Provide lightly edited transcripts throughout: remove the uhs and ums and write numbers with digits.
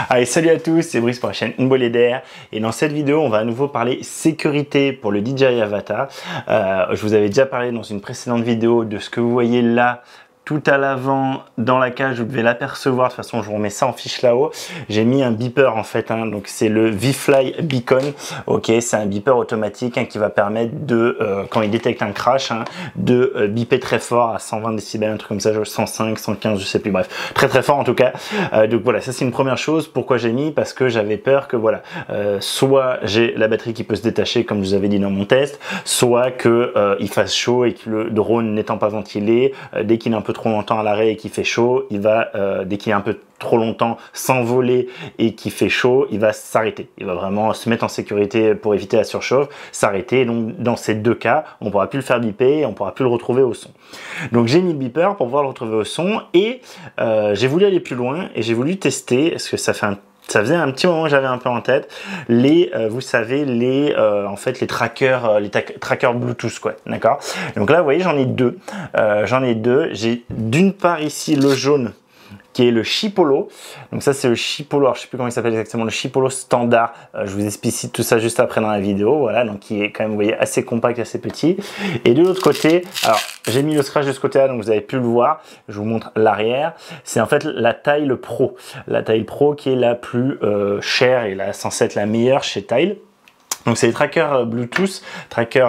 Allez, salut à tous, c'est Brice pour la chaîne Une Bolée d'air. Et dans cette vidéo, on va à nouveau parler sécurité pour le DJI Avata. Je vous avais déjà parlé dans une précédente vidéo de ce que vous voyez là, tout à l'avant dans la cage, vous devez l'apercevoir. De toute façon, je vous remets ça en fiche là-haut. J'ai mis un beeper en fait, donc c'est le V-Fly Beacon. Ok, c'est un beeper automatique qui va permettre de, quand il détecte un crash, de beeper très fort à 120 décibels, un truc comme ça, 105, 115, je sais plus, bref, très très fort en tout cas. Donc voilà, ça c'est une première chose. Pourquoi j'ai mis? Parce que j'avais peur que voilà, soit j'ai la batterie qui peut se détacher comme je vous avais dit dans mon test, soit que il fasse chaud et que le drone n'étant pas ventilé, dès qu'il est un peu trop longtemps à l'arrêt et qu'il fait chaud, il va, dès qu'il est un peu trop longtemps s'envoler et qu'il fait chaud, il va s'arrêter. Il va vraiment se mettre en sécurité pour éviter la surchauffe, s'arrêter. Donc dans ces deux cas, on pourra plus le faire biper et on pourra plus le retrouver au son. Donc j'ai mis le beeper pour pouvoir le retrouver au son et j'ai voulu aller plus loin et j'ai voulu tester, parce que ça faisait un petit moment que j'avais un peu en tête, vous savez, en fait, les trackers Bluetooth, quoi, d'accord? Donc là, vous voyez, j'en ai deux. J'ai d'une part ici le jaune, qui est le Chipolo. Donc ça c'est le Chipolo, alors je sais plus comment il s'appelle exactement, le Chipolo standard. Je vous explicite tout ça juste après dans la vidéo, voilà, donc qui est quand même, vous voyez, assez compact, assez petit. Et de l'autre côté, alors j'ai mis le scratch de ce côté-là, donc vous avez pu le voir, je vous montre l'arrière. C'est en fait la Tile Pro. La Tile Pro qui est la plus chère et là censée être la meilleure chez Tile. Donc c'est les trackers Bluetooth, tracker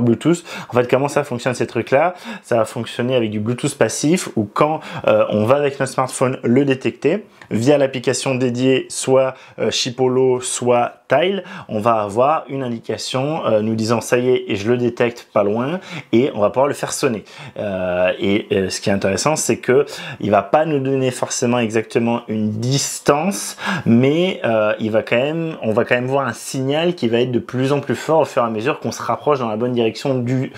Bluetooth. En fait, comment ça fonctionne ces trucs-là? Ça va fonctionner avec du Bluetooth passif où quand on va avec notre smartphone le détecter via l'application dédiée, soit Chipolo, soit Tile, on va avoir une indication nous disant ça y est et je le détecte pas loin et on va pouvoir le faire sonner. Ce qui est intéressant, c'est que il va pas nous donner forcément exactement une distance, mais on va quand même voir un signal qui va être de plus en plus fort au fur et à mesure qu'on se rapproche dans la bonne direction du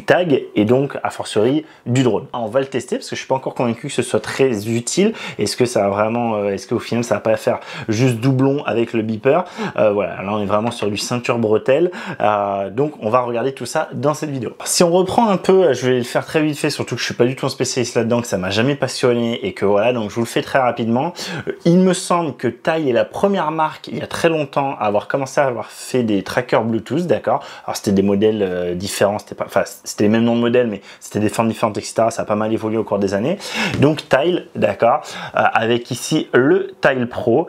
tag et donc a fortiori du drone. On va le tester parce que je suis pas encore convaincu que ce soit très utile. Est-ce que ça va vraiment, est-ce qu'au final ça va pas faire juste doublon avec le beeper? Voilà, là on est vraiment sur du ceinture bretelle. Donc on va regarder tout ça dans cette vidéo. Si on reprend un peu, je vais le faire très vite fait, surtout que je suis pas du tout un spécialiste là-dedans, que ça m'a jamais passionné et que voilà, donc je vous le fais très rapidement. Il me semble que Tile est la première marque il y a très longtemps à avoir commencé à avoir fait des trackers Bluetooth, d'accord? Alors c'était des modèles différents, c'était les mêmes noms de modèles, mais c'était des formes différentes, etc. Ça a pas mal évolué au cours des années. Donc Tile, d'accord, avec ici le Tile Pro.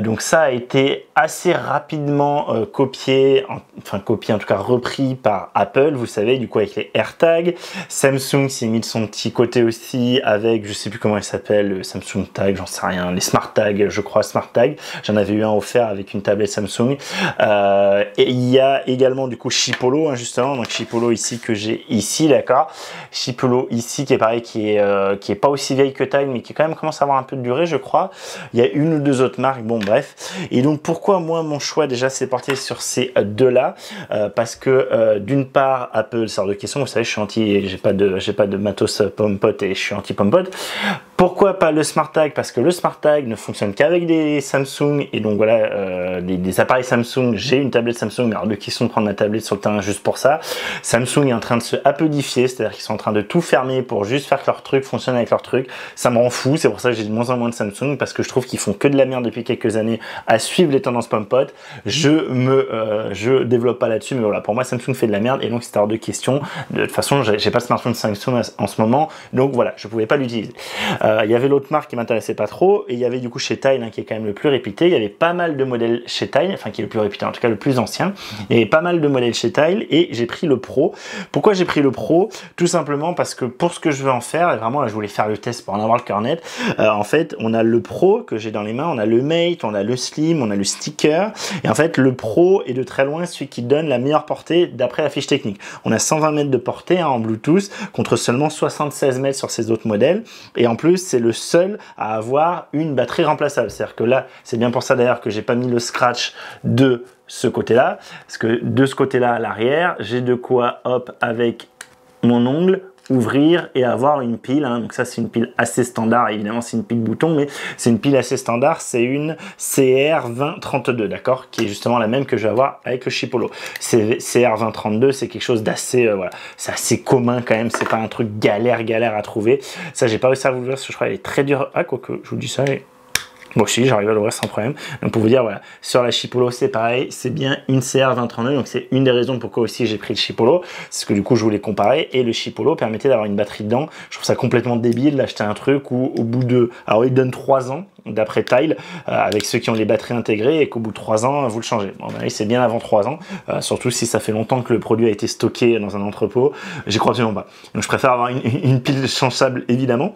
Donc ça a été assez rapidement copié en tout cas repris par Apple, vous savez, du coup avec les AirTags. Samsung s'est mis de son petit côté aussi avec, je sais plus comment il s'appelle, le Samsung Tag, j'en sais rien, les Smart Tag, je crois, Smart Tag. J'en avais eu un offert avec une tablette Samsung. Et il y a également du coup Chipolo, justement, donc Chipolo ici que j'ai ici, d'accord. Chipolo ici qui est pareil, qui est pas aussi vieille que Tile, mais qui quand même commence à avoir un peu de durée, je crois. Il y a une ou deux autres marques, bon bref. Et donc pourquoi moi mon choix déjà s'est porté sur ces deux-là, parce que d'une part Apple sort de question, vous savez, je suis anti, j'ai pas de matos pomme-pote et je suis anti pomme-pote. Pourquoi pas le Smart Tag? Parce que le Smart Tag ne fonctionne qu'avec des Samsung et donc voilà, des appareils Samsung. J'ai une tablette Samsung, mais alors de question de prendre ma tablette sur le terrain juste pour ça. Samsung est en train de se apodifier, c'est-à-dire qu'ils sont en train de tout fermer pour juste faire que leur truc fonctionne avec leur truc. Ça me rend fou, c'est pour ça que j'ai de moins en moins de Samsung, parce que je trouve qu'ils font que de la merde depuis quelques années à suivre les tendances pomme-pote. Je développe pas là-dessus, mais voilà, pour moi Samsung fait de la merde et donc c'est hors de question. De toute façon, j'ai pas de smartphone Samsung en ce moment, donc voilà, je pouvais pas l'utiliser. Il y avait l'autre marque qui m'intéressait pas trop et il y avait du coup chez Tile qui est quand même le plus réputé. Il y avait pas mal de modèles chez Tile, enfin qui est le plus réputé, en tout cas le plus ancien. Il y avait pas mal de modèles chez Tile et j'ai pris le Pro. Pourquoi j'ai pris le Pro? Tout simplement parce que pour ce que je veux en faire, et vraiment là je voulais faire le test pour en avoir le cœur net, en fait on a le Pro que j'ai dans les mains, on a le Mate, on a le Slim, on a le Sticker et en fait le Pro est de très loin celui qui donne la meilleure portée d'après la fiche technique. On a 120 mètres de portée en Bluetooth contre seulement 76 mètres sur ces autres modèles et en plus c'est le seul à avoir une batterie remplaçable. C'est-à-dire que là, c'est bien pour ça d'ailleurs que j'ai pas mis le scratch de ce côté-là, parce que de ce côté-là à l'arrière, j'ai de quoi, hop, avec mon ongle, ouvrir et avoir une pile, hein. Donc ça c'est une pile assez standard, évidemment c'est une pile bouton, mais c'est une pile assez standard, c'est une CR2032, d'accord, qui est justement la même que je vais avoir avec le Chipolo. CR2032, c'est quelque chose d'assez, voilà, c'est assez commun quand même, c'est pas un truc galère à trouver. Ça j'ai pas réussi à vous le dire parce que je crois qu'elle est très dure. Ah, quoique je vous dis ça, bon, si, j'arrive à l'ouvrir sans problème. Donc, pour vous dire, voilà, sur la Chipolo, c'est pareil, c'est bien une CR2032. Donc, c'est une des raisons pourquoi aussi j'ai pris le Chipolo. C'est que du coup, je voulais comparer. Et le Chipolo permettait d'avoir une batterie dedans. Je trouve ça complètement débile d'acheter un truc où, au bout de. Alors, il donne 3 ans, d'après Tile, avec ceux qui ont les batteries intégrées, et qu'au bout de 3 ans, vous le changez. Bon, ben, c'est bien avant 3 ans, surtout si ça fait longtemps que le produit a été stocké dans un entrepôt. J'y crois absolument pas. Donc, je préfère avoir une pile changeable, évidemment.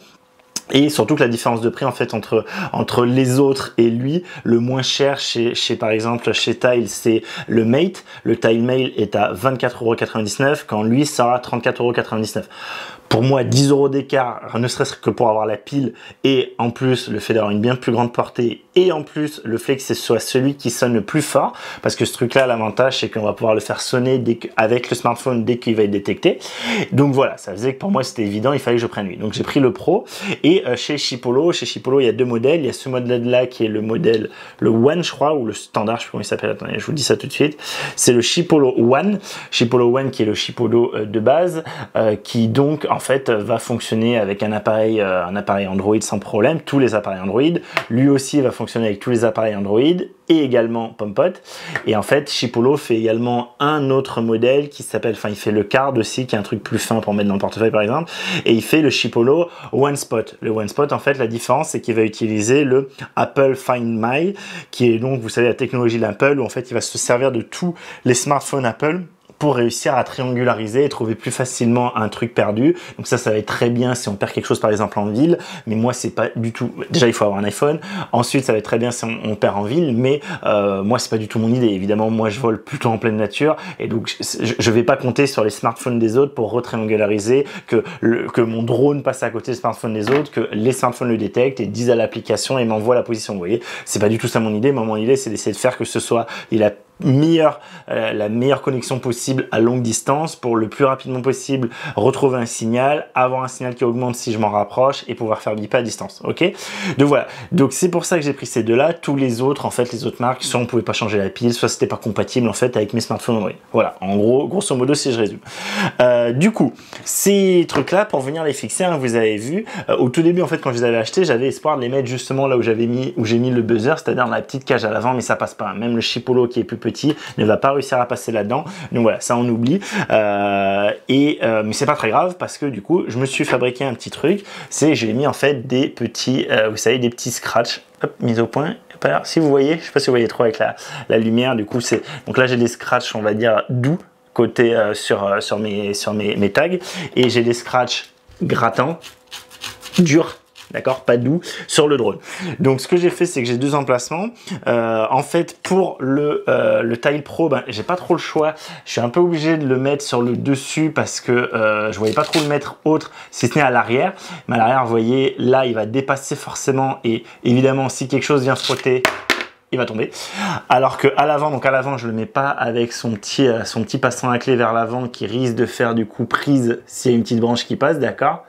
Et surtout que la différence de prix en fait entre les autres et lui, le moins cher chez par exemple chez Tile, c'est le Mate. Le Tile Mail est à 24,99 € quand lui sera à 34,99 €. Pour moi, 10 € d'écart, ne serait-ce que pour avoir la pile, et en plus le fait d'avoir une bien plus grande portée, et en plus le fait que ce soit celui qui sonne le plus fort, parce que ce truc-là, l'avantage, c'est qu'on va pouvoir le faire sonner avec le smartphone dès qu'il va être détecté. Donc voilà, ça faisait que pour moi c'était évident, il fallait que je prenne lui. Donc j'ai pris le Pro, et chez Chipolo, il y a deux modèles. Il y a ce modèle-là qui est le modèle, le One, je crois, ou le standard, je sais pas comment il s'appelle, attendez, je vous dis ça tout de suite. C'est le Chipolo One qui est le Chipolo de base, qui donc en fait va fonctionner avec un appareil Android sans problème, tous les appareils Android. Lui aussi va fonctionner avec tous les appareils Android et également PomPot. Et en fait, Chipolo fait également un autre modèle qui s'appelle, enfin il fait le Card aussi, qui est un truc plus fin pour mettre dans le portefeuille par exemple, et il fait le Chipolo One Spot. Le One Spot, en fait, la différence, c'est qu'il va utiliser le Apple Find My, qui est donc, vous savez, la technologie d'Apple, où en fait, il va se servir de tous les smartphones Apple pour réussir à triangulariser et trouver plus facilement un truc perdu. Donc ça va être très bien si on perd quelque chose par exemple en ville, mais moi c'est pas du tout, déjà il faut avoir un iPhone, ensuite ça va être très bien si on perd en ville, mais moi c'est pas du tout mon idée. Évidemment moi je vole plutôt en pleine nature, et donc je vais pas compter sur les smartphones des autres pour retriangulariser, que mon drone passe à côté des smartphones des autres, que les smartphones le détectent et disent à l'application et m'envoient la position. Vous voyez, c'est pas du tout ça mon idée. Moi mon idée c'est d'essayer de faire que ce soit la meilleure connexion possible à longue distance pour le plus rapidement possible retrouver un signal, avoir un signal qui augmente si je m'en rapproche et pouvoir faire biper à distance. Ok, donc voilà, donc c'est pour ça que j'ai pris ces deux là. Tous les autres, en fait, les autres marques, soit on pouvait pas changer la pile, soit c'était pas compatible en fait avec mes smartphones Android. Voilà, en gros, grosso modo, si je résume. Du coup, ces trucs là, pour venir les fixer, hein, vous avez vu au tout début en fait quand je les avais achetés, j'avais espoir de les mettre justement là où j'ai mis le buzzer, c'est-à-dire dans la petite cage à l'avant, mais ça passe pas. Même le Chipolo qui est plus petit ne va pas réussir à passer là-dedans. Donc voilà, ça on oublie. Mais c'est pas très grave parce que du coup, je me suis fabriqué un petit truc. C'est j'ai mis en fait des petits, vous savez, des petits scratchs. Hop, mise au point. Alors, si vous voyez, je sais pas si vous voyez trop avec la lumière. Du coup, c'est donc là j'ai des scratchs, on va dire doux côté sur mes tags, et j'ai des scratchs grattants, durs. D'accord, pas doux, sur le drone. Donc ce que j'ai fait, c'est que j'ai deux emplacements. En fait, pour le Tile Pro, ben, j'ai pas trop le choix. Je suis un peu obligé de le mettre sur le dessus parce que je voyais pas trop le mettre autre, si ce n'est à l'arrière. Mais à l'arrière, vous voyez, là, il va dépasser forcément. Et évidemment, si quelque chose vient frotter, il va tomber. Alors que à l'avant, donc à l'avant, je le mets pas avec son petit passant à clé vers l'avant qui risque de faire du coup prise s'il y a une petite branche qui passe, d'accord.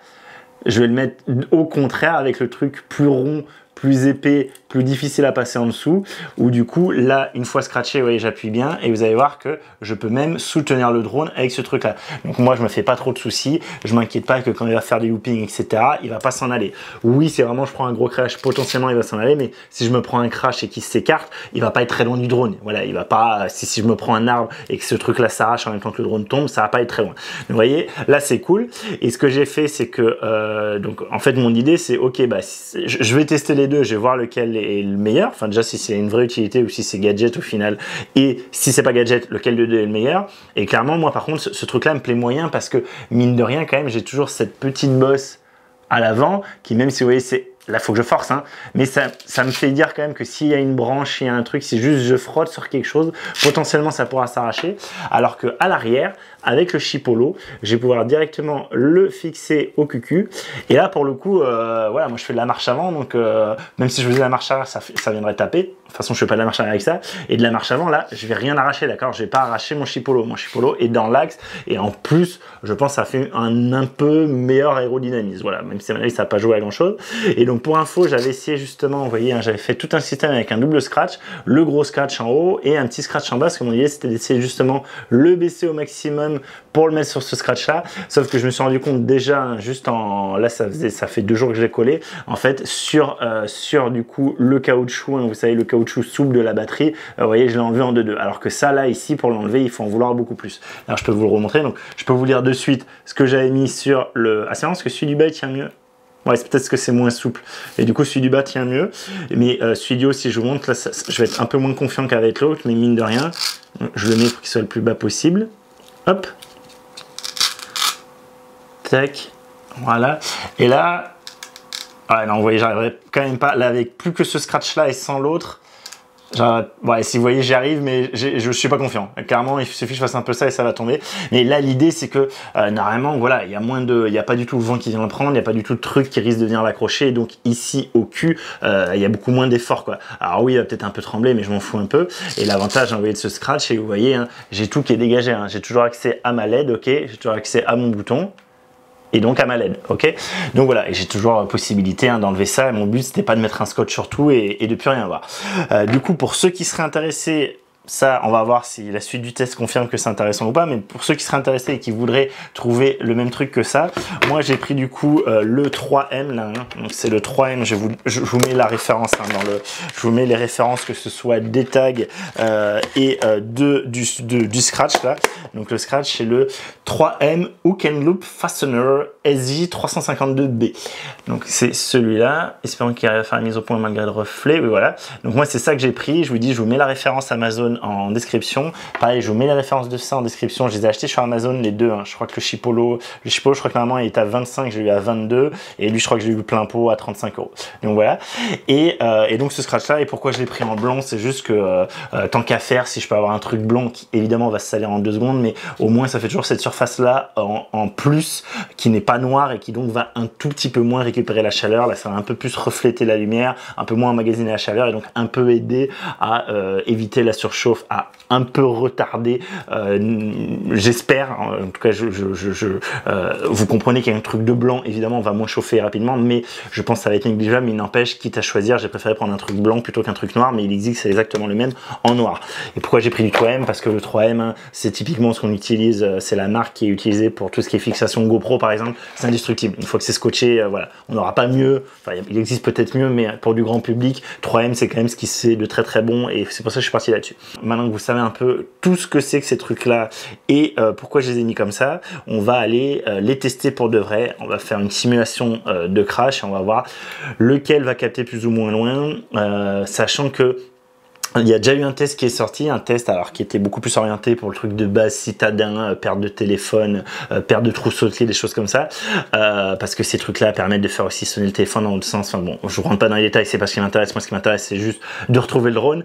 Je vais le mettre au contraire avec le truc plus rond, plus épais, plus difficile à passer en dessous, où du coup là une fois scratché, vous voyez, j'appuie bien et vous allez voir que je peux même soutenir le drone avec ce truc là. Donc moi je me fais pas trop de soucis, je m'inquiète pas que quand il va faire des loopings etc, il va pas s'en aller. Oui, c'est vraiment je prends un gros crash, potentiellement il va s'en aller, mais si je me prends un crash et qu'il s'écarte, il va pas être très loin du drone. Voilà, il va pas, si je me prends un arbre et que ce truc là s'arrache en même temps que le drone tombe, ça va pas être très loin. Donc, vous voyez, là c'est cool. Et ce que j'ai fait, c'est que donc en fait mon idée c'est ok, bah je vais tester les deux, je vais voir lequel est le meilleur, enfin déjà si c'est une vraie utilité ou si c'est gadget au final, et si c'est pas gadget, lequel de deux est le meilleur. Et clairement moi par contre ce truc là me plaît moyen parce que mine de rien quand même j'ai toujours cette petite bosse à l'avant qui, même si vous voyez, c'est là faut que je force hein, mais ça me fait dire quand même que s'il y a une branche, s'il y a un truc, si juste je frotte sur quelque chose, potentiellement ça pourra s'arracher. Alors que à l'arrière, avec le chipolo, je vais pouvoir directement le fixer au cucu. Et là, pour le coup, voilà, moi je fais de la marche avant, donc même si je faisais la marche arrière, ça viendrait taper. De toute façon, je fais pas de la marche arrière avec ça. Et de la marche avant, là, je vais rien arracher, d'accord? Je vais pas arracher mon chipolo. Mon chipolo est dans l'axe. Et en plus, je pense que ça fait un peu meilleur aérodynamisme. Voilà, même si à mon avis, ça n'a pas joué à grand chose. Et donc, pour info, j'avais essayé justement, vous voyez, hein, j'avais fait tout un système avec un double scratch, le gros scratch en haut et un petit scratch en bas. Parce que mon idée, c'était d'essayer justement le baisser au maximum pour le mettre sur ce scratch là, sauf que je me suis rendu compte déjà juste en là ça fait 2 jours que je l'ai collé en fait sur du coup le caoutchouc, hein, vous savez, le caoutchouc souple de la batterie, vous voyez, je l'ai enlevé en 2-2, alors que ça là ici pour l'enlever il faut en vouloir beaucoup plus. Alors je peux vous le remontrer, donc je peux vous lire de suite ce que j'avais mis sur le, c'est marrant parce que celui du bas il tient mieux. Ouais, c'est peut-être que c'est moins souple. Et du coup, celui du bas tient mieux. Mais celui du haut, si je vous montre, là, je vais être un peu moins confiant qu'avec l'autre, mais mine de rien, je le mets pour qu'il soit le plus bas possible. Hop. Tac. Voilà. Et là, ouais, non, vous voyez, j'arriverai quand même pas. Là, avec plus que ce scratch-là et sans l'autre, ouais, si vous voyez, j'y arrive, mais je suis pas confiant. Clairement, il suffit que je fasse un peu ça et ça va tomber. Mais là, l'idée, c'est que normalement, voilà, il y a pas du tout le vent qui vient le prendre, il n'y a pas du tout le truc qui risque de venir l'accrocher. Donc ici, au cul, il y a beaucoup moins d'efforts, quoi. Alors oui, il va peut-être un peu trembler, mais je m'en fous un peu. Et l'avantage, vous voyez, de ce scratch, et vous voyez, hein, j'ai tout qui est dégagé. Hein. J'ai toujours accès à ma LED, ok. J'ai toujours accès à mon bouton. Et donc à ma LED, ok. Donc voilà, et j'ai toujours la possibilité hein, d'enlever ça. Et mon but c'était pas de mettre un scotch sur tout et de plus rien voir. Du coup, pour ceux qui seraient intéressés, ça, on va voir si la suite du test confirme que c'est intéressant ou pas. Mais pour ceux qui seraient intéressés et qui voudraient trouver le même truc que ça, moi j'ai pris du coup le 3M là. Hein. Donc c'est le 3M. Je vous mets la référence hein, je vous mets les références, que ce soit des tags et du scratch là. Donc le scratch c'est le 3M Hook and Loop Fastener SJ352B. Donc c'est celui-là. Espérons qu'il arrive à faire la mise au point malgré le reflet. Oui, voilà. Donc moi c'est ça que j'ai pris. Je vous dis, je vous mets la référence Amazon en description. Pareil, je vous mets la référence de ça en description. Je les ai achetés sur Amazon les deux. Hein. Je crois que le chipolo, je crois que normalement il est à 25, j'ai eu à 22. Et lui, je crois que j'ai eu plein pot à 35 €. Donc voilà. Et donc ce scratch là, et pourquoi je l'ai pris en blanc, c'est juste que tant qu'à faire, si je peux avoir un truc blanc qui évidemment va se salir en 2 secondes, mais au moins ça fait toujours cette surface là en plus qui n'est pas noire et qui donc va un tout petit peu moins récupérer la chaleur. Là, ça va un peu plus refléter la lumière, un peu moins emmagasiner la chaleur et donc un peu aider à éviter la surchauffe, à un peu retarder, j'espère, en tout cas vous comprenez qu'il y a un truc de blanc, évidemment on va moins chauffer rapidement, mais je pense que ça va être négligeable, mais il n'empêche, quitte à choisir, j'ai préféré prendre un truc blanc plutôt qu'un truc noir, mais il existe, c'est exactement le même en noir. Et pourquoi j'ai pris du 3M? Parce que le 3M, hein, c'est typiquement ce qu'on utilise, c'est la marque qui est utilisée pour tout ce qui est fixation GoPro par exemple, c'est indestructible. Une fois que c'est scotché, voilà, on n'aura pas mieux, enfin il existe peut-être mieux, mais pour du grand public, 3M c'est quand même ce qui se fait de très très bon et c'est pour ça que je suis parti là-dessus. Maintenant que vous savez un peu tout ce que c'est que ces trucs-là et pourquoi je les ai mis comme ça, on va aller les tester pour de vrai. On va faire une simulation de crash et on va voir lequel va capter plus ou moins loin, sachant que il y a déjà eu un test qui est sorti, un test alors qui était beaucoup plus orienté pour le truc de base citadin, perte de téléphone, perte de trousseau de clés, des choses comme ça, parce que ces trucs-là permettent de faire aussi sonner le téléphone dans l'autre sens. Enfin bon, je vous rentre pas dans les détails, c'est pas ce qui m'intéresse. Moi, ce qui m'intéresse, c'est juste de retrouver le drone.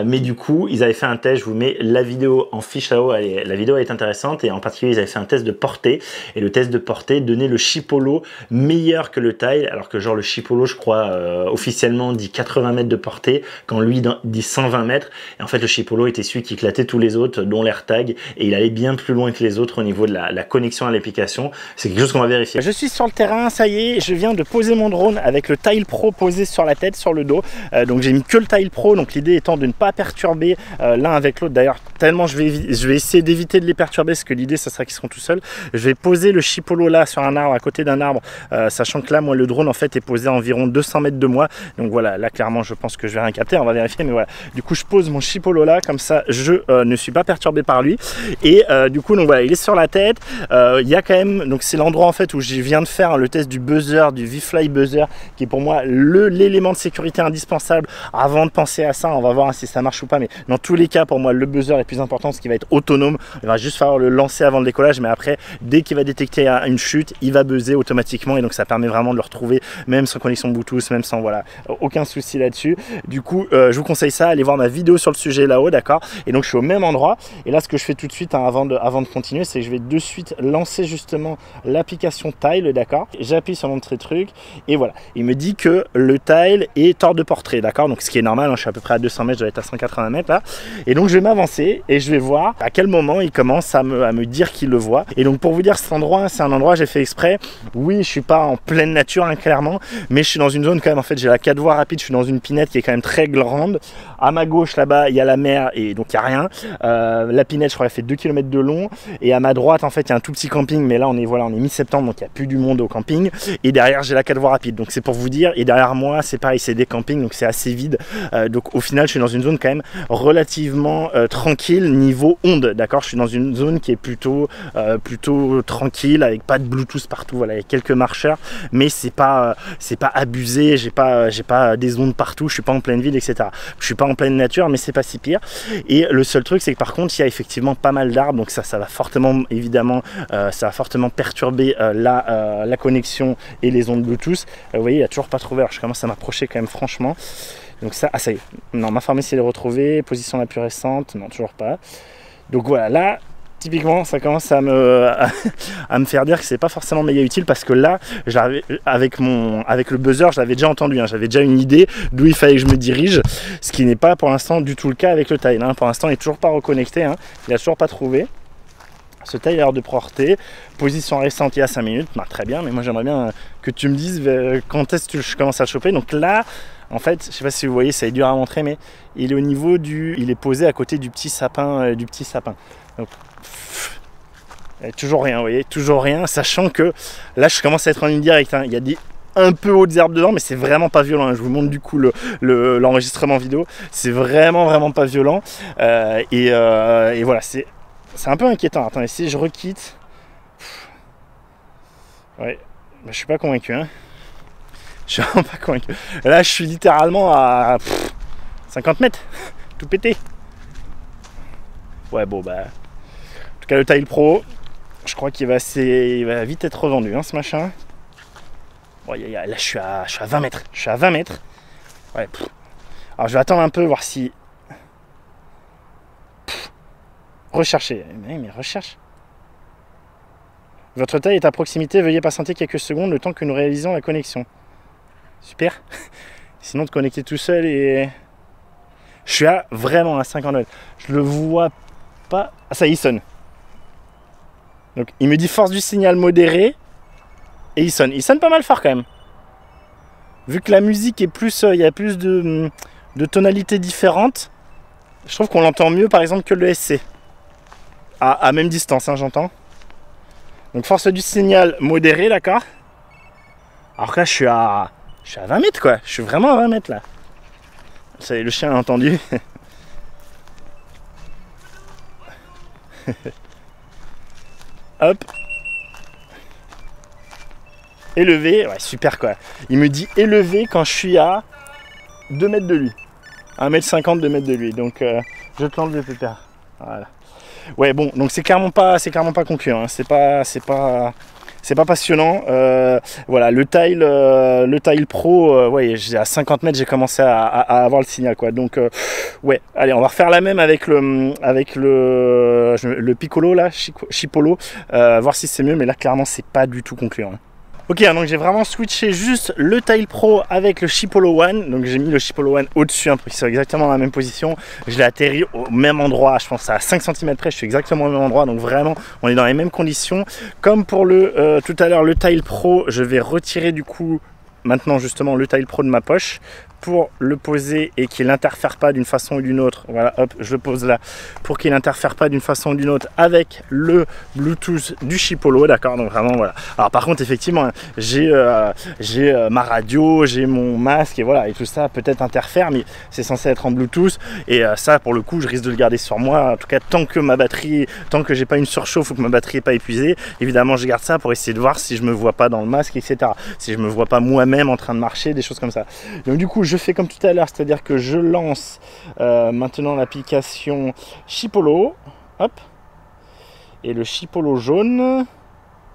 Mais du coup, ils avaient fait un test. Je vous mets la vidéo en fiche là-haut. La vidéo est intéressante et en particulier, ils avaient fait un test de portée et le test de portée donnait le chipolo meilleur que le taille, alors que genre le chipolo, je crois officiellement dit 80 mètres de portée, quand lui dit 120 mètres. Et en fait, le chipolo était celui qui éclatait tous les autres, dont l'AirTag, et il allait bien plus loin que les autres au niveau de la connexion à l'application. C'est quelque chose qu'on va vérifier. Je suis sur le terrain, ça y est, je viens de poser mon drone avec le Tile Pro posé sur la tête, sur le dos. Donc j'ai mis que le Tile Pro, donc l'idée étant de ne pas perturber l'un avec l'autre. D'ailleurs, tellement je vais essayer d'éviter de les perturber, parce que l'idée, ça sera qu'ils seront tout seuls. Je vais poser le chipolo là sur un arbre, à côté d'un arbre, sachant que là, moi, le drone en fait est posé à environ 200 mètres de moi. Donc voilà, là clairement, je pense que je vais rien capter. On va vérifier, mais voilà. Du coup, je pose mon chipolo là, comme ça, je ne suis pas perturbé par lui. Et du coup, donc voilà, il est sur la tête. Il y a quand même, donc c'est l'endroit en fait où je viens de faire le test du buzzer, du V-Fly buzzer, qui est pour moi l'élément de sécurité indispensable avant de penser à ça. On va voir si ça marche ou pas, mais dans tous les cas, pour moi, le buzzer est plus importante, ce qui va être autonome. Il va juste falloir le lancer avant le décollage, mais après, dès qu'il va détecter une chute, il va buzzer automatiquement et donc ça permet vraiment de le retrouver, même sans connexion Bluetooth, même sans, voilà, aucun souci là-dessus. Du coup, je vous conseille ça, allez voir ma vidéo sur le sujet là-haut, d'accord? Et donc, je suis au même endroit. Et là, ce que je fais tout de suite, hein, avant de continuer, c'est que je vais de suite lancer justement l'application Tile, d'accord? J'appuie sur mon petit truc et voilà. Il me dit que le Tile est hors de portrait, d'accord? Donc, ce qui est normal, hein, je suis à peu près à 200 mètres, je dois être à 180 mètres là. Et donc, je vais m'avancer et je vais voir à quel moment il commence à me dire qu'il le voit. Et donc, pour vous dire, cet endroit, c'est un endroit, j'ai fait exprès. Oui, je suis pas en pleine nature, hein, clairement, mais je suis dans une zone quand même. En fait, j'ai la 4 voies rapide, je suis dans une pinette qui est quand même très grande. À ma gauche, là-bas, il y a la mer et donc il n'y a rien. La pinette, je crois, elle fait 2 km de long. Et à ma droite, en fait, il y a un tout petit camping, mais là, on est mi-septembre, donc il n'y a plus du monde au camping. Et derrière, j'ai la 4 voies rapide, donc c'est pour vous dire. Et derrière moi, c'est pareil, c'est des campings, donc c'est assez vide. Donc au final, je suis dans une zone quand même relativement tranquille niveau onde, d'accord? Je suis dans une zone qui est plutôt tranquille, avec pas de Bluetooth partout. Voilà, il y a quelques marcheurs, mais c'est pas abusé. J'ai pas des ondes partout. Je suis pas en pleine ville, etc. Je suis pas en pleine nature, mais c'est pas si pire. Et le seul truc, c'est que par contre, il y a effectivement pas mal d'arbres, donc ça va fortement, évidemment, ça va fortement perturber la connexion et les ondes Bluetooth. Vous voyez, il n'y a toujours pas trouvé. Alors je commence à m'approcher quand même, franchement. Donc ça, ça y est. Non, ma pharmacie est retrouvée. Position la plus récente. Non, toujours pas. Donc voilà, là, typiquement, ça commence à me faire dire que c'est pas forcément méga utile parce que là, avec le buzzer, je l'avais déjà entendu, hein, j'avais déjà une idée d'où il fallait que je me dirige, ce qui n'est pas pour l'instant du tout le cas avec le Tile. Hein. Pour l'instant, il n'est toujours pas reconnecté, hein, il n'a toujours pas trouvé. Ce Tile a l'air de porter. Position récente il y a 5 minutes, bah, très bien, mais moi j'aimerais bien que tu me dises quand est-ce que je commence à le choper. Donc là, en fait, je sais pas si vous voyez, ça est dur à montrer, mais il est au niveau il est posé à côté du petit sapin, Donc, toujours rien, vous voyez, toujours rien, sachant que là, je commence à être en ligne directe. Hein. Il y a des un peu hautes herbes dedans, mais c'est vraiment pas violent. Hein. Je vous montre du coup l'enregistrement vidéo. C'est vraiment pas violent. Et voilà, c'est un peu inquiétant. Attendez, si je requitte, ouais, bah, je suis pas convaincu. Hein. Je suis vraiment pas convaincu. Là, je suis littéralement à 50 mètres, tout pété. Ouais, bon, bah. En tout cas, le Tile Pro, je crois qu'il va vite être revendu, hein, ce machin. Bon, là, je suis à 20 mètres. Je suis à 20 mètres. Ouais, alors, je vais attendre un peu, voir si. Rechercher. Mais recherche. Votre Tile est à proximité. Veuillez patienter quelques secondes le temps que nous réalisons la connexion. Super. Sinon, de connecter tout seul et. Je suis vraiment à 50 mètres. Je le vois pas. Ah, ça y est, il sonne. Donc, il me dit force du signal modéré. Et il sonne. Il sonne pas mal fort quand même. Vu que la musique est plus. Il y a plus de tonalités différentes. Je trouve qu'on l'entend mieux par exemple que le SC. À même distance, hein, j'entends. Donc, force du signal modéré, d'accord. Alors que là, je suis à 20 mètres quoi. Je suis vraiment à 20 mètres là. Ça y est, le chien a entendu. Hop. Élevé, ouais, super quoi. Il me dit élevé quand je suis à 2 mètres de lui. 1,50 m, 2 mètres de lui. Donc, je te l'enlève, pépère. Voilà. Ouais, bon, donc c'est clairement pas concluant. Hein. C'est pas passionnant. Voilà, le Tile Pro, ouais, à 50 mètres, j'ai commencé à avoir le signal, quoi. Donc, ouais, allez, on va refaire la même avec le Piccolo, là, Chipolo, voir si c'est mieux, mais là, clairement, c'est pas du tout concluant. Hein. Ok, donc j'ai vraiment switché juste le Tile Pro avec le Chipolo One. Donc j'ai mis le Chipolo One au-dessus hein, pour qu'il soit exactement dans la même position. Je l'ai atterri au même endroit, je pense à 5 cm près, je suis exactement au même endroit. Donc vraiment, on est dans les mêmes conditions. Comme pour tout à l'heure, le Tile Pro, je vais retirer du coup maintenant justement le Tile Pro de ma poche pour le poser et qu'il n'interfère pas d'une façon ou d'une autre. Voilà, hop, je le pose là pour qu'il n'interfère pas d'une façon ou d'une autre avec le Bluetooth du Chipolo, d'accord. Donc vraiment voilà. Alors par contre effectivement, j'ai ma radio, j'ai mon masque et voilà et tout ça peut-être interfère, mais c'est censé être en Bluetooth et ça pour le coup je risque de le garder sur moi. En tout cas tant que j'ai pas une surchauffe ou que ma batterie est pas épuisée, évidemment je garde ça pour essayer de voir si je me vois pas dans le masque, etc. Si je me vois pas moi-même en train de marcher, des choses comme ça. Donc du coup je je fais comme tout à l'heure, c'est-à-dire que je lance maintenant l'application Chipolo, hop, et le Chipolo jaune,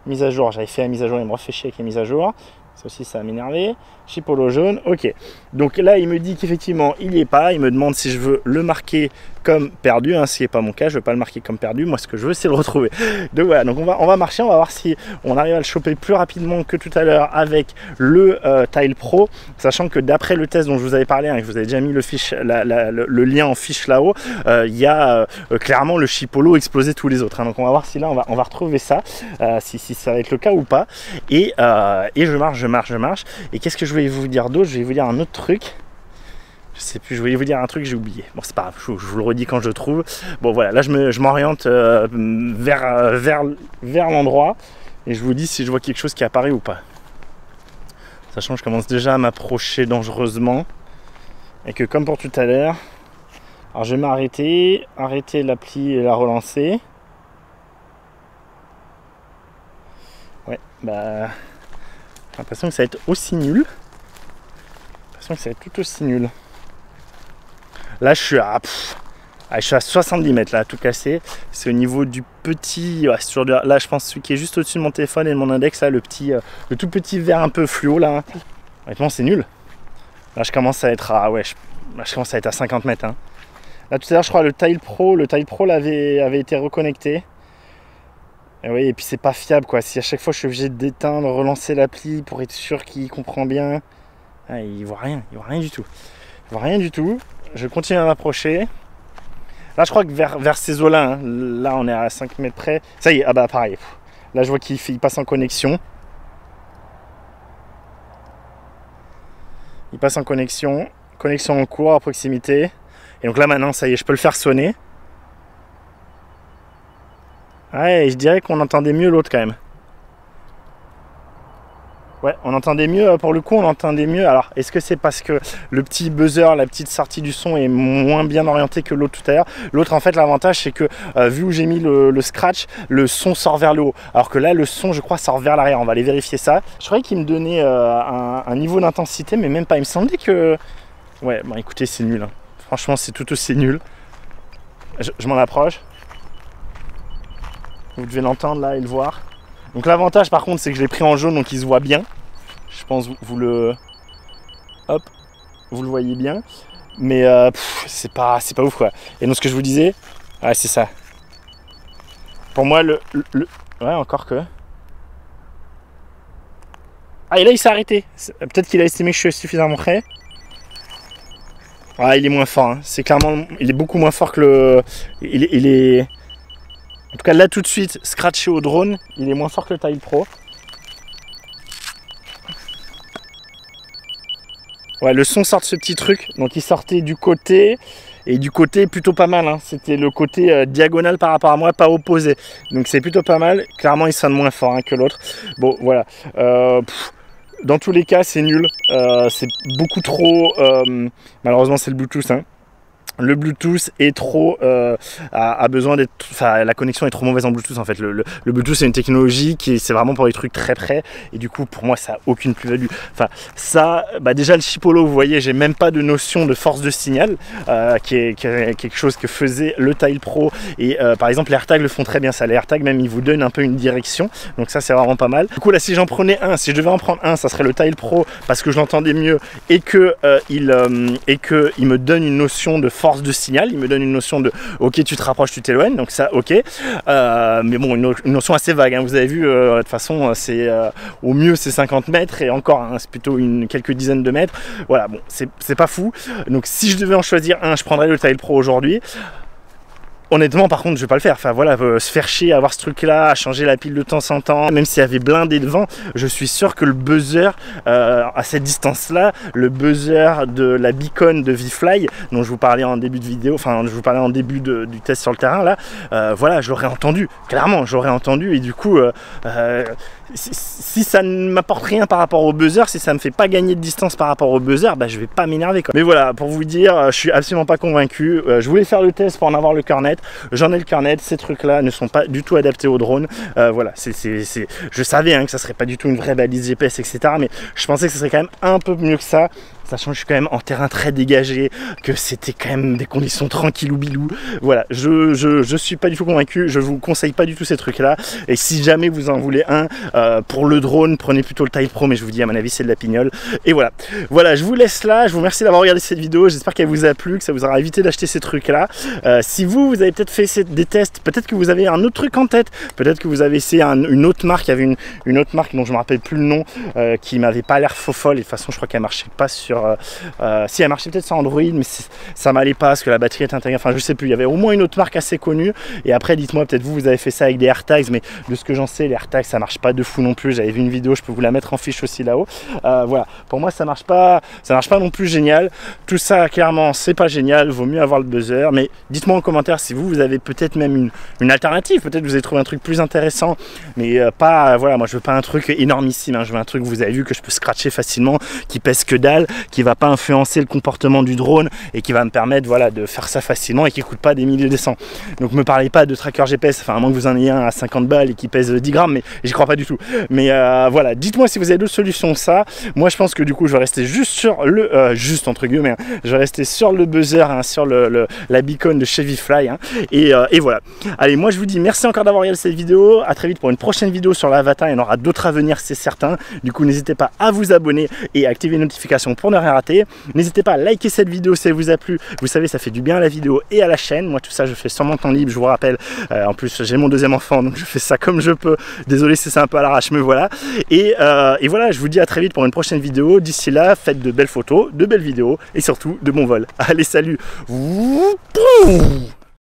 mise à jour, j'avais fait la mise à jour, il me refait chier avec les mises à jour, ça aussi ça va m'énerver. Chipolo jaune, ok. Donc là il me dit qu'effectivement il n'y est pas, il me demande si je veux le marquer comme perdu, hein, ce qui n'est pas mon cas, je ne veux pas le marquer comme perdu, moi ce que je veux c'est le retrouver. Donc voilà, donc on va marcher, on va voir si on arrive à le choper plus rapidement que tout à l'heure avec le Tile Pro, sachant que d'après le test dont je vous avais parlé, hein, je vous avais déjà mis le lien en fiche là-haut, il y a clairement le Chipolo explosé tous les autres, hein. Donc on va voir si là on va retrouver ça, si ça va être le cas ou pas, et je marche, et qu'est-ce que je voulais vous dire d'autre? Je vais vous dire un autre truc. Je sais plus, je voulais vous dire un truc, j'ai oublié. Bon, c'est pas grave, je vous le redis quand je le trouve. Bon, voilà, là, je m'oriente vers l'endroit et je vous dis si je vois quelque chose qui apparaît ou pas. Sachant que je commence déjà à m'approcher dangereusement et que, comme pour tout à l'heure, alors je vais m'arrêter, arrêter l'appli et la relancer. Ouais, bah, j'ai l'impression que ça va être aussi nul. J'ai l'impression que ça va être tout aussi nul. Là, je suis à 70 mètres, là, à tout casser. C'est au niveau du petit... Ouais, là, je pense celui qui est juste au-dessus de mon téléphone et de mon index, là, le tout petit vert un peu fluo, là. Honnêtement, c'est nul. Là, je commence à être à... Ouais, je commence à être à 50 mètres. Hein. Là, tout à l'heure, je crois, le Tile Pro avait été reconnecté. Et oui, et puis c'est pas fiable, quoi. Si à chaque fois, je suis obligé d'éteindre, relancer l'appli pour être sûr qu'il comprend bien... Ah, il voit rien du tout. Il voit rien du tout. Je continue à m'approcher. Là, je crois que vers ces eaux-là, hein, là, on est à 5 mètres près. Ça y est, ah bah pareil. Là, je vois qu'il passe en connexion. Il passe en connexion. Connexion en cours, à proximité. Et donc là, maintenant, ça y est, je peux le faire sonner. Ouais, je dirais qu'on entendait mieux l'autre quand même. Ouais, on entendait mieux, pour le coup, on entendait mieux. Alors, est-ce que c'est parce que le petit buzzer, la petite sortie du son est moins bien orientée que l'autre tout à l'heure? L'autre, en fait, l'avantage, c'est que vu où j'ai mis le scratch, le son sort vers le haut. Alors que là, le son, je crois, sort vers l'arrière. On va aller vérifier ça. Je croyais qu'il me donnait un niveau d'intensité, mais même pas. Il me semblait que... Ouais, bon, écoutez, c'est nul. Hein. Franchement, c'est tout aussi nul. Je m'en approche. Vous devez l'entendre, là, et le voir. Donc l'avantage par contre c'est que je l'ai pris en jaune donc il se voit bien. Je pense que vous le voyez bien. Mais c'est pas ouf quoi. Et donc ce que je vous disais, ouais c'est ça. Pour moi ouais encore que. Ah et là il s'est arrêté. Peut-être qu'il a estimé que je suis suffisamment près. Ouais il est moins fort. Hein. C'est clairement. Il est beaucoup moins fort que le. Il est. En tout cas là tout de suite, scratché au drone, il est moins fort que le Tile Pro. Ouais, le son sort de ce petit truc, donc il sortait du côté, et du côté plutôt pas mal, hein. C'était le côté diagonal par rapport à moi, pas opposé. Donc c'est plutôt pas mal, clairement il sonne moins fort hein, que l'autre. Bon voilà, dans tous les cas c'est nul, c'est beaucoup trop, malheureusement c'est le Bluetooth, hein. Le Bluetooth est trop a besoin d'être, enfin la connexion est trop mauvaise en Bluetooth en fait. Le Bluetooth c'est une technologie qui c'est vraiment pour les trucs très près et du coup pour moi ça a aucune plus-value. Enfin ça, bah déjà le Chipolo vous voyez j'ai même pas de notion de force de signal qui est quelque chose que faisait le Tile Pro et par exemple les AirTags le font très bien ça. Les AirTags même ils vous donnent un peu une direction donc ça c'est vraiment pas mal. Du coup là si j'en prenais un, si je devais en prendre un ça serait le Tile Pro parce que je l'entendais mieux et que il me donne une notion de force de signal, il me donne une notion de ok tu te rapproches, tu t'éloignes, donc ça ok, mais bon une notion assez vague, hein. Vous avez vu de toute façon c'est au mieux c'est 50 mètres et encore hein, c'est plutôt quelques dizaines de mètres, voilà bon c'est pas fou, donc si je devais en choisir un je prendrais le Tile Pro aujourd'hui. Honnêtement, par contre, je vais pas le faire. Enfin voilà, se faire chier à avoir ce truc-là, à changer la pile de temps en temps, même s'il y avait blindé devant, je suis sûr que le buzzer à cette distance-là, le buzzer de la beacon de VFly, dont je vous parlais en début de vidéo, enfin je vous parlais en début du test sur le terrain là, voilà, je l'aurais entendu. Clairement, j'aurais entendu et du coup, si ça ne m'apporte rien par rapport au buzzer, si ça me fait pas gagner de distance par rapport au buzzer, bah je vais pas m'énerver quoi. Mais voilà, pour vous dire, je suis absolument pas convaincu. Je voulais faire le test pour en avoir le cœur net. J'en ai le cœur net, ces trucs là ne sont pas du tout adaptés au drone. Voilà, je savais hein, que ça serait pas du tout une vraie balise GPS etc, mais je pensais que ce serait quand même un peu mieux que ça. sachant que je suis quand même en terrain très dégagé, que c'était quand même des conditions tranquillou bilou. Voilà, je suis pas du tout convaincu, je vous conseille pas du tout ces trucs là, et si jamais vous en voulez un pour le drone, prenez plutôt le Tile Pro, mais je vous dis à mon avis c'est de la pignole. Et voilà, je vous laisse là, je vous remercie d'avoir regardé cette vidéo, j'espère qu'elle vous a plu, que ça vous aura évité d'acheter ces trucs là. Si vous avez peut-être fait des tests, peut-être que vous avez un autre truc en tête, peut-être que vous avez essayé une autre marque, il y avait une autre marque dont je me rappelle plus le nom, qui m'avait pas l'air faux folle, et de toute façon je crois qu'elle marchait pas sur si elle marchait peut-être sur Android, mais ça m'allait pas parce que la batterie est intégrée, enfin je sais plus, il y avait au moins une autre marque assez connue. Et après dites-moi, peut-être vous avez fait ça avec des AirTags, mais de ce que j'en sais, les AirTags ça marche pas de fou non plus. J'avais vu une vidéo, je peux vous la mettre en fiche aussi là-haut. Voilà, pour moi ça marche pas non plus génial. Tout ça clairement c'est pas génial, vaut mieux avoir le buzzer. Mais dites-moi en commentaire si vous avez peut-être même une alternative, peut-être vous avez trouvé un truc plus intéressant, mais pas, voilà, moi je veux pas un truc énormissime, hein. Je veux un truc, vous avez vu, que je peux scratcher facilement, qui pèse que dalle, qui va pas influencer le comportement du drone et qui va me permettre, voilà, de faire ça facilement et qui coûte pas des milliers de cents. Donc me parlez pas de tracker GPS, enfin à moins que vous en ayez un à 50 balles et qui pèse 10 grammes, mais j'y crois pas du tout. Mais voilà, dites-moi si vous avez d'autres solutions. Ça, moi je pense que du coup je vais rester juste sur le juste entre guillemets, hein, je vais rester sur le buzzer, hein, sur la beacon de Chevy Fly, hein, et voilà. Allez, moi je vous dis merci encore d'avoir regardé cette vidéo, à très vite pour une prochaine vidéo sur l'Avatar, il y en aura d'autres à venir, c'est certain. Du coup n'hésitez pas à vous abonner et à activer les notifications pour ne rien rater. N'hésitez pas à liker cette vidéo si elle vous a plu, vous savez ça fait du bien à la vidéo et à la chaîne. Moi tout ça je fais sur mon temps libre, je vous rappelle, en plus j'ai mon deuxième enfant donc je fais ça comme je peux, désolé si c'est un peu à l'arrache, mais voilà. Et voilà, je vous dis à très vite pour une prochaine vidéo. D'ici là, faites de belles photos, de belles vidéos et surtout de bons vols. Allez, salut.